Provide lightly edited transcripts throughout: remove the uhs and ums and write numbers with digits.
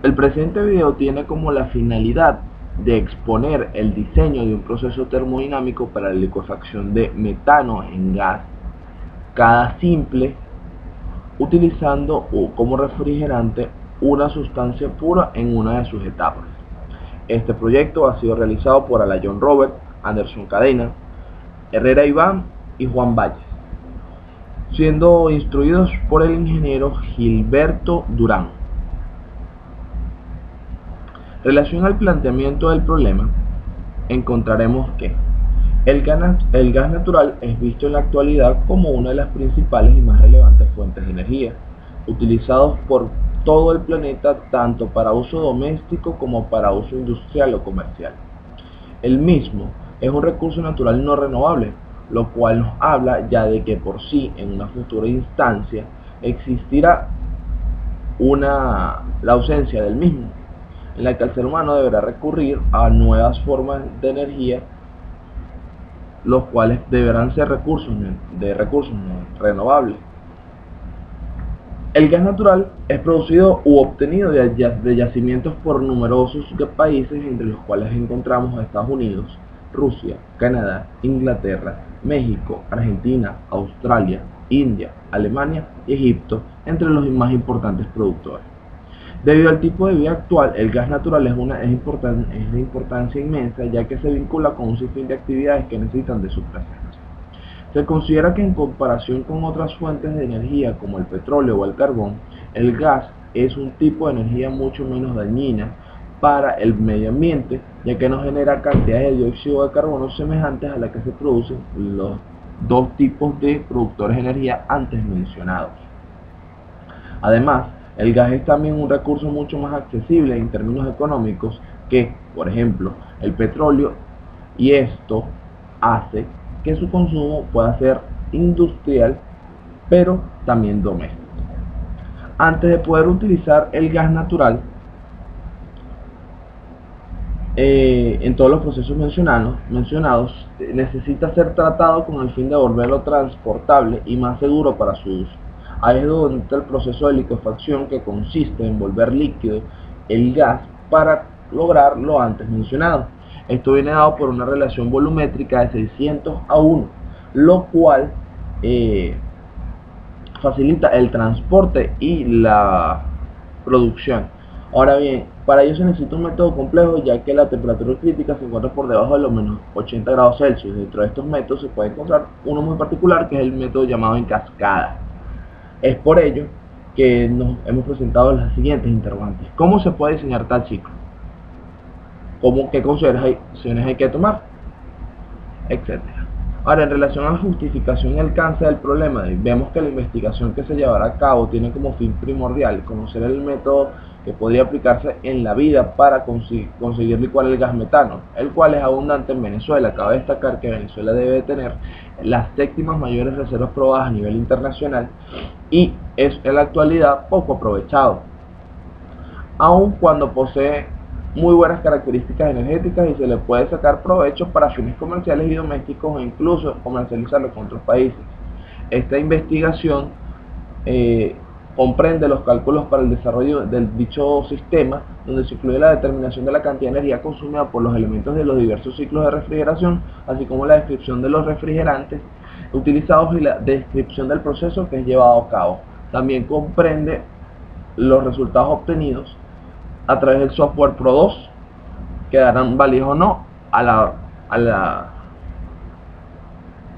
El presente video tiene como la finalidad de exponer el diseño de un proceso termodinámico para la licuefacción de metano en gas cada simple, utilizando como refrigerante una sustancia pura en una de sus etapas. Este proyecto ha sido realizado por Alayón Robert, Anderson Cadena, Herrera Iván y Juan Valles, siendo instruidos por el ingeniero Gilberto Durán. En relación al planteamiento del problema, encontraremos que el gas natural es visto en la actualidad como una de las principales y más relevantes fuentes de energía, utilizados por todo el planeta tanto para uso doméstico como para uso industrial o comercial. El mismo es un recurso natural no renovable, lo cual nos habla ya de que por sí en una futura instancia existirá la ausencia del mismo, en la que el ser humano deberá recurrir a nuevas formas de energía, los cuales deberán ser recursos renovables. El gas natural es producido u obtenido de yacimientos por numerosos países, entre los cuales encontramos a Estados Unidos, Rusia, Canadá, Inglaterra, México, Argentina, Australia, India, Alemania y Egipto, entre los más importantes productores. Debido al tipo de vida actual, el gas natural es de importancia inmensa, ya que se vincula con un sinfín de actividades que necesitan de su presencia. Se considera que en comparación con otras fuentes de energía como el petróleo o el carbón, el gas es un tipo de energía mucho menos dañina para el medio ambiente, ya que no genera cantidades de dióxido de carbono semejantes a las que se producen los dos tipos de productores de energía antes mencionados. Además, el gas es también un recurso mucho más accesible en términos económicos que, por ejemplo, el petróleo, y esto hace que su consumo pueda ser industrial, pero también doméstico. Antes de poder utilizar el gas natural en todos los procesos mencionados, necesita ser tratado con el fin de volverlo transportable y más seguro para su uso. Ahí es donde está el proceso de liquefacción, que consiste en volver líquido el gas para lograr lo antes mencionado. Esto viene dado por una relación volumétrica de 600:1, lo cual facilita el transporte y la producción. Ahora bien, para ello se necesita un método complejo, ya que la temperatura crítica se encuentra por debajo de los menos 80 grados Celsius. Dentro de estos métodos se puede encontrar uno muy particular, que es el método llamado en cascada. Es por ello que nos hemos presentado las siguientes interrogantes: ¿cómo se puede diseñar tal ciclo? ¿Qué consideraciones hay que tomar? Etcétera. Ahora, en relación a la justificación y alcance del problema, vemos que la investigación que se llevará a cabo tiene como fin primordial conocer el método que podría aplicarse en la vida para conseguir licuar el gas metano, el cual es abundante en Venezuela. Cabe destacar que Venezuela debe tener las séptimas mayores reservas probadas a nivel internacional y es en la actualidad poco aprovechado, aun cuando posee muy buenas características energéticas y se le puede sacar provecho para fines comerciales y domésticos, e incluso comercializarlo con otros países. Esta investigación comprende los cálculos para el desarrollo del dicho sistema, donde se incluye la determinación de la cantidad de energía consumida por los elementos de los diversos ciclos de refrigeración, así como la descripción de los refrigerantes utilizados y la descripción del proceso que es llevado a cabo. También comprende los resultados obtenidos a través del software Pro 2, que darán válidos o no a la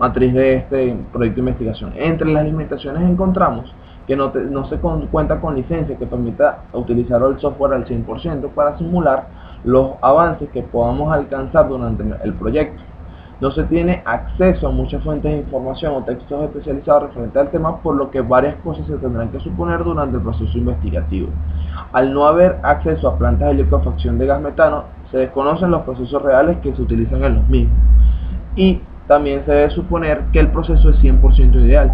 matriz de este proyecto de investigación. Entre las limitaciones encontramos que no se cuenta con licencia que permita utilizar el software al 100% para simular los avances que podamos alcanzar durante el proyecto. No se tiene acceso a muchas fuentes de información o textos especializados referentes al tema, por lo que varias cosas se tendrán que suponer durante el proceso investigativo. Al no haber acceso a plantas de licuefacción de gas metano, se desconocen los procesos reales que se utilizan en los mismos, y también se debe suponer que el proceso es 100% ideal.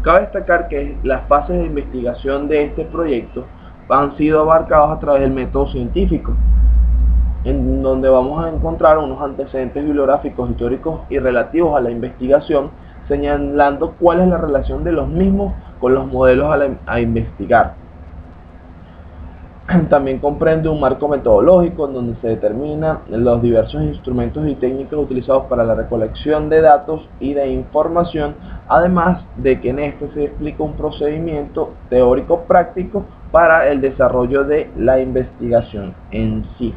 Cabe destacar que las fases de investigación de este proyecto han sido abarcadas a través del método científico, en donde vamos a encontrar unos antecedentes bibliográficos, históricos y relativos a la investigación, señalando cuál es la relación de los mismos con los modelos a investigar. También comprende un marco metodológico en donde se determinan los diversos instrumentos y técnicas utilizados para la recolección de datos y de información, además de que en este se explica un procedimiento teórico práctico para el desarrollo de la investigación en sí.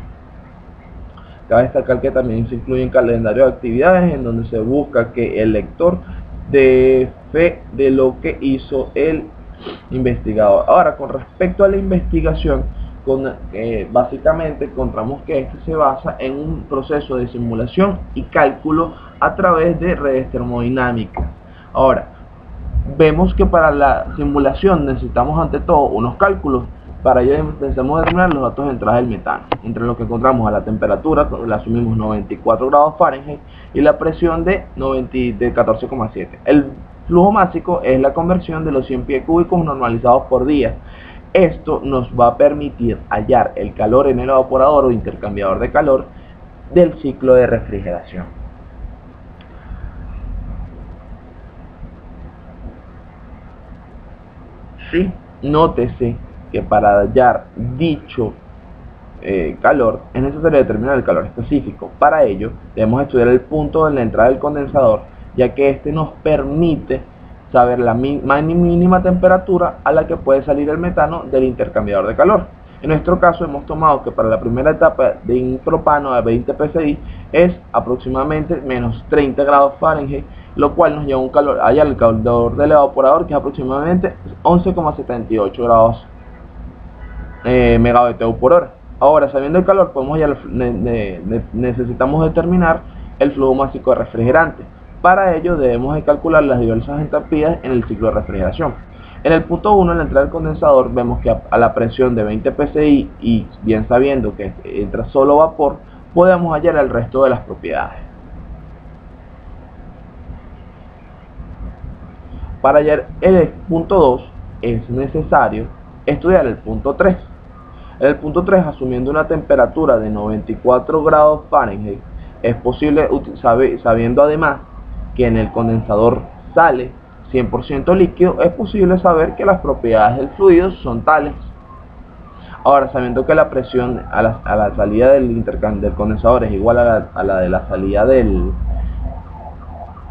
Cabe destacar que también se incluye un calendario de actividades en donde se busca que el lector dé fe de lo que hizo el investigador. Ahora, con respecto a la investigación, básicamente encontramos que este se basa en un proceso de simulación y cálculo a través de redes termodinámicas. Ahora, vemos que para la simulación necesitamos ante todo unos cálculos. Para ello necesitamos determinar los datos de entrada del metano, entre los que encontramos a la temperatura, la asumimos 94 grados Fahrenheit, y la presión de 14,7. El flujo másico es la conversión de los 100 pies cúbicos normalizados por día. Esto nos va a permitir hallar el calor en el evaporador o intercambiador de calor del ciclo de refrigeración. Sí, nótese que para hallar dicho calor es necesario determinar el calor específico. Para ello debemos estudiar el punto de la entrada del condensador, ya que este nos permite saber la mínima temperatura a la que puede salir el metano del intercambiador de calor. En nuestro caso hemos tomado que para la primera etapa de un propano a 20 psi es aproximadamente menos 30 grados Fahrenheit, lo cual nos lleva un calor, allá el calor del evaporador, que es aproximadamente 11,78 grados MBTU por hora. Ahora, sabiendo el calor, necesitamos determinar el flujo másico de refrigerante. Para ello debemos de calcular las diversas entalpías en el ciclo de refrigeración. En el punto 1, en la entrada del condensador, vemos que a la presión de 20 psi y bien sabiendo que entra solo vapor, podemos hallar el resto de las propiedades. Para hallar el punto 2 es necesario estudiar el punto 3. En el punto 3, asumiendo una temperatura de 94 grados Fahrenheit, es posible, sabiendo además que en el condensador sale 100% líquido, es posible saber que las propiedades del fluido son tales. Ahora, sabiendo que la presión a la salida del condensador es igual a la de la salida del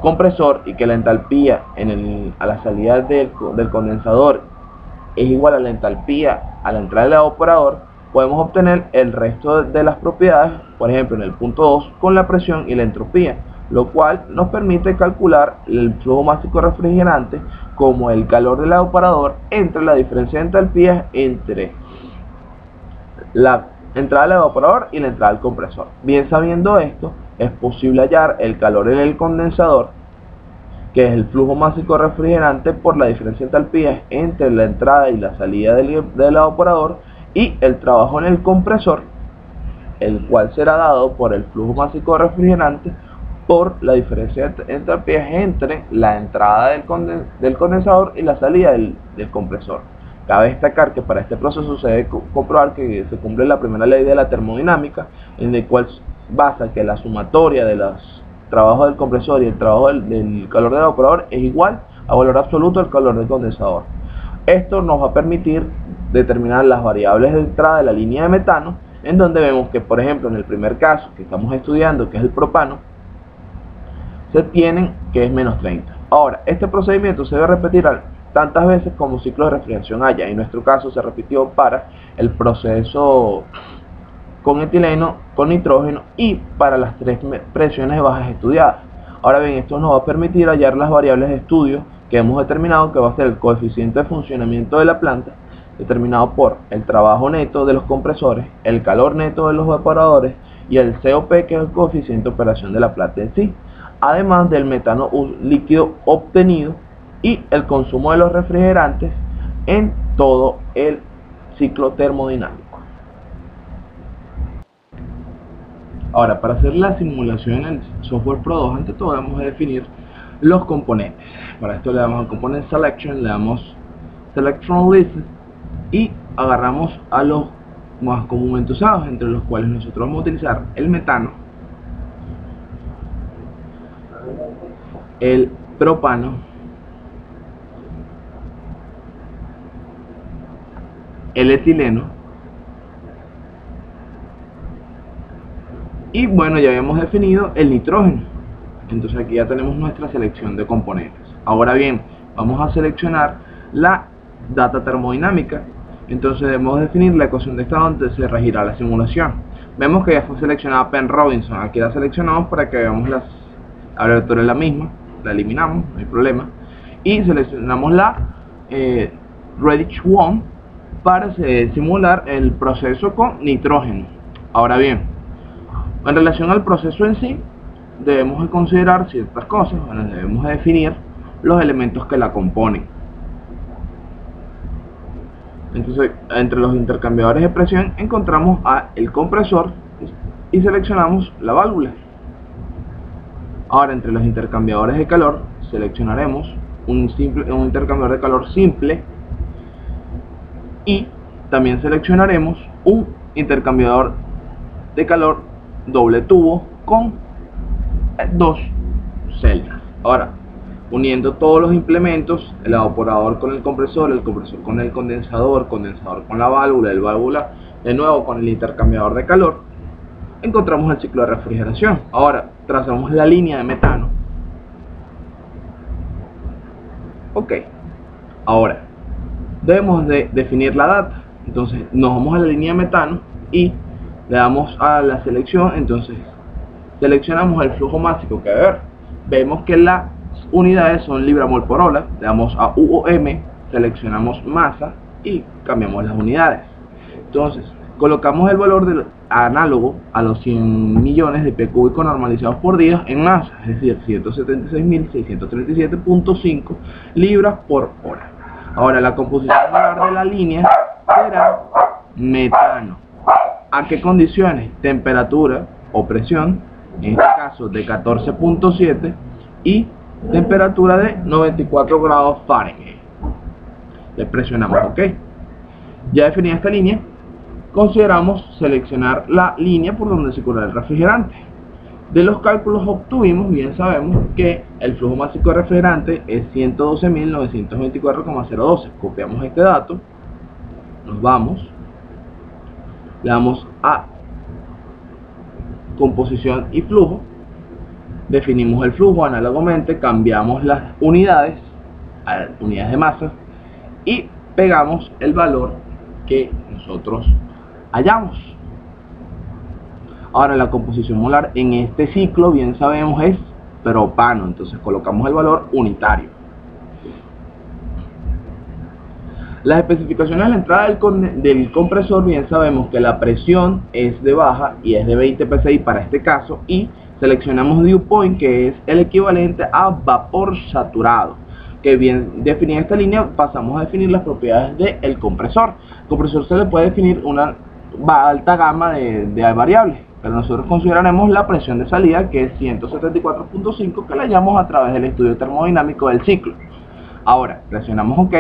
compresor, y que la entalpía a la salida del condensador es igual a la entalpía a la entrada del evaporador, podemos obtener el resto de las propiedades, por ejemplo en el punto 2, con la presión y la entropía, lo cual nos permite calcular el flujo másico refrigerante como el calor del evaporador entre la diferencia de entalpías entre la entrada del evaporador y la entrada del compresor. Bien sabiendo esto, es posible hallar el calor en el condensador, que es el flujo másico refrigerante por la diferencia de entalpías entre la entrada y la salida del evaporador, y el trabajo en el compresor, el cual será dado por el flujo másico refrigerante por la diferencia de entalpías entre la entrada del condensador y la salida del compresor. Cabe destacar que para este proceso se debe comprobar que se cumple la primera ley de la termodinámica, en la cual basa que la sumatoria de los trabajos del compresor y el trabajo del calor del evaporador es igual a valor absoluto del calor del condensador. Esto nos va a permitir determinar las variables de entrada de la línea de metano, en donde vemos que, por ejemplo, en el primer caso que estamos estudiando, que es el propano, se tienen que es menos 30. Ahora, este procedimiento se debe repetir tantas veces como ciclo de refrigeración haya. En nuestro caso se repitió para el proceso con etileno, con nitrógeno y para las tres presiones bajas estudiadas. Ahora bien, esto nos va a permitir hallar las variables de estudio que hemos determinado, que va a ser el coeficiente de funcionamiento de la planta, determinado por el trabajo neto de los compresores, el calor neto de los evaporadores y el COP, que es el coeficiente de operación de la planta en sí, además del metano líquido obtenido y el consumo de los refrigerantes en todo el ciclo termodinámico. Ahora, para hacer la simulación en el software Pro 2, ante todo vamos a definir los componentes. Para esto le damos al componente Selection, le damos Select from List y agarramos a los más comúnmente usados, entre los cuales nosotros vamos a utilizar el metano, el propano, el etileno Y bueno, ya habíamos definido el nitrógeno. Entonces aquí ya tenemos nuestra selección de componentes. Ahora bien, vamos a seleccionar la data termodinámica. Entonces debemos definir la ecuación de estado donde se regirá la simulación. Vemos que ya fue seleccionada Penn Robinson. Aquí la seleccionamos para que veamos la abreviatura es la misma. La eliminamos, no hay problema. Y seleccionamos la Redditch 1 para simular el proceso con nitrógeno. Ahora bien, en relación al proceso en sí, debemos de considerar ciertas cosas. Bueno, debemos de definir los elementos que la componen. Entonces, entre los intercambiadores de presión encontramos el compresor y seleccionamos la válvula. Ahora, entre los intercambiadores de calor seleccionaremos un intercambiador de calor simple y también seleccionaremos un intercambiador de calor doble tubo con dos celdas. Ahora, uniendo todos los implementos, el evaporador con el compresor con el condensador con la válvula, el válvula de nuevo con el intercambiador de calor, encontramos el ciclo de refrigeración. Ahora, trazamos la línea de metano. Ok, ahora debemos de definir la data. Entonces nos vamos a la línea de metano y le damos a la selección. Entonces seleccionamos el flujo máximo que haber. Vemos que las unidades son libra-mol por hora. Le damos a UOM, seleccionamos masa y cambiamos las unidades. Entonces colocamos el valor del análogo a los 100 millones de pie cúbico normalizados por día en masa, es decir, 176.637.5 libras por hora. Ahora la composición molar de la línea será metano. ¿A qué condiciones? Temperatura o presión, en este caso de 14.7 y temperatura de 94 grados Fahrenheit. Le presionamos OK. Ya definida esta línea, consideramos seleccionar la línea por donde circula el refrigerante. De los cálculos obtuvimos, bien sabemos que el flujo máximo de refrigerante es 112.924,012. Copiamos este dato, nos vamos, le damos a composición y flujo, definimos el flujo análogamente, cambiamos las unidades a unidades de masa y pegamos el valor que nosotros hallamos. Ahora la composición molar en este ciclo, bien sabemos, es propano. Entonces colocamos el valor unitario. Las especificaciones de la entrada del compresor, bien sabemos que la presión es de baja y es de 20 psi para este caso, y seleccionamos dew point, que es el equivalente a vapor saturado. Que bien definida esta línea, pasamos a definir las propiedades del compresor. El compresor se le puede definir una alta gama de variables, pero nosotros consideraremos la presión de salida, que es 174.5, que la hallamos a través del estudio termodinámico del ciclo. Ahora presionamos OK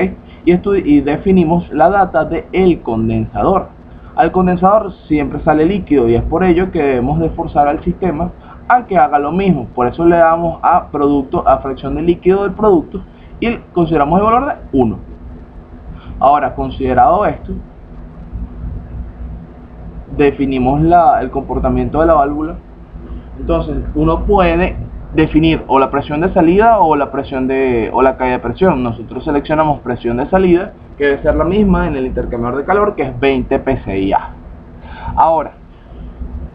y definimos la data del condensador. Al condensador siempre sale líquido y es por ello que debemos de forzar al sistema a que haga lo mismo. Por eso le damos a fracción de líquido del producto y consideramos el valor de 1. Ahora, considerado esto, definimos el comportamiento de la válvula. Entonces uno puede definir o la presión de salida o la caída de presión. Nosotros seleccionamos presión de salida, que debe ser la misma en el intercambiador de calor, que es 20 psi/A. Ahora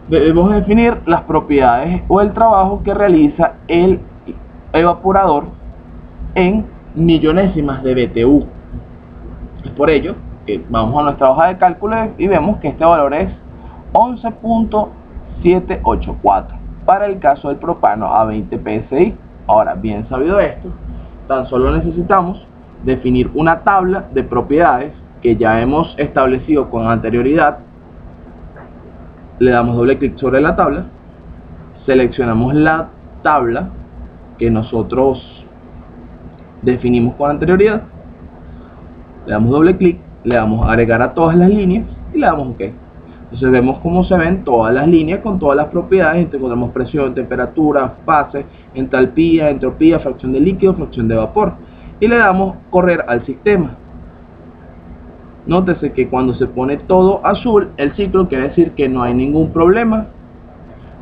debemos definir las propiedades o el trabajo que realiza el evaporador en millonésimas de BTU. Es por ello que vamos a nuestra hoja de cálculo y vemos que este valor es 11.784 para el caso del propano a 20 psi. Ahora, bien sabido esto, tan solo necesitamos definir una tabla de propiedades que ya hemos establecido con anterioridad. Le damos doble clic sobre la tabla, seleccionamos la tabla que nosotros definimos con anterioridad, le damos doble clic, le damos a agregar a todas las líneas y le damos OK. Entonces vemos cómo se ven todas las líneas con todas las propiedades. Encontramos presión, temperatura, fase, entalpía, entropía, fracción de líquido, fracción de vapor, y le damos correr al sistema. Nótese que cuando se pone todo azul, el ciclo quiere decir que no hay ningún problema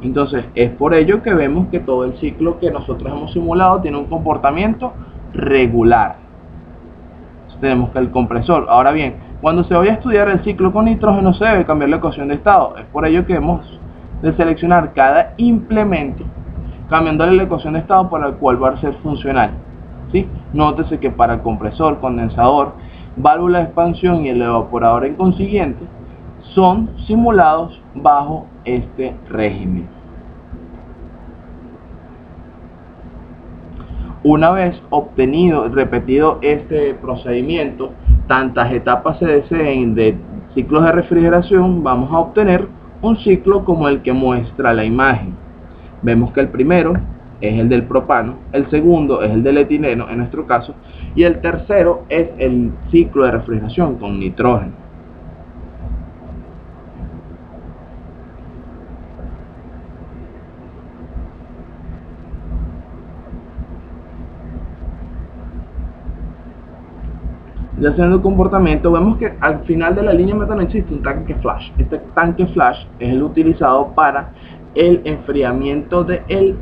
Entonces es por ello que vemos que todo el ciclo que nosotros hemos simulado tiene un comportamiento regular. Entonces, tenemos que el compresor. Ahora bien, cuando se vaya a estudiar el ciclo con nitrógeno se debe cambiar la ecuación de estado. Es por ello que hemos de seleccionar cada implemento cambiándole la ecuación de estado para el cual va a ser funcional. ¿Sí? Nótese que para el compresor, condensador, válvula de expansión y el evaporador en consiguiente son simulados bajo este régimen. Una vez obtenido, repetido este procedimiento, tantas etapas se deseen de ciclos de refrigeración, vamos a obtener un ciclo como el que muestra la imagen. Vemos que el primero es el del propano, el segundo es el del etileno en nuestro caso, y el tercero es el ciclo de refrigeración con nitrógeno. Ya haciendo el comportamiento, vemos que al final de la línea metano existe un tanque flash. Este tanque flash es el utilizado para el enfriamiento del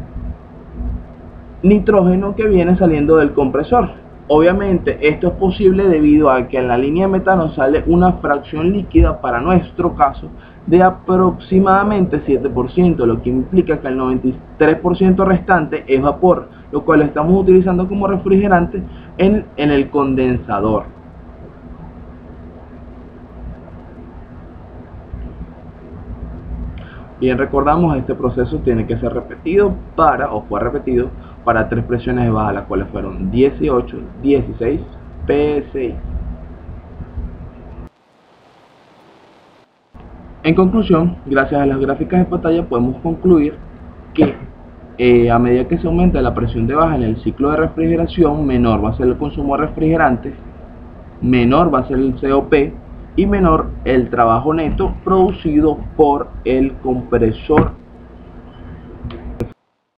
nitrógeno que viene saliendo del compresor. Obviamente esto es posible debido a que en la línea de metano sale una fracción líquida, para nuestro caso, de aproximadamente 7%, lo que implica que el 93% restante es vapor, lo cual estamos utilizando como refrigerante en el condensador. Bien, recordamos, este proceso tiene que ser repetido fue repetido para 3 presiones de baja, las cuales fueron 18, 16 PSI. En conclusión, gracias a las gráficas de pantalla podemos concluir que a medida que se aumenta la presión de baja en el ciclo de refrigeración, menor va a ser el consumo de refrigerantes, menor va a ser el COP y menor el trabajo neto producido por el compresor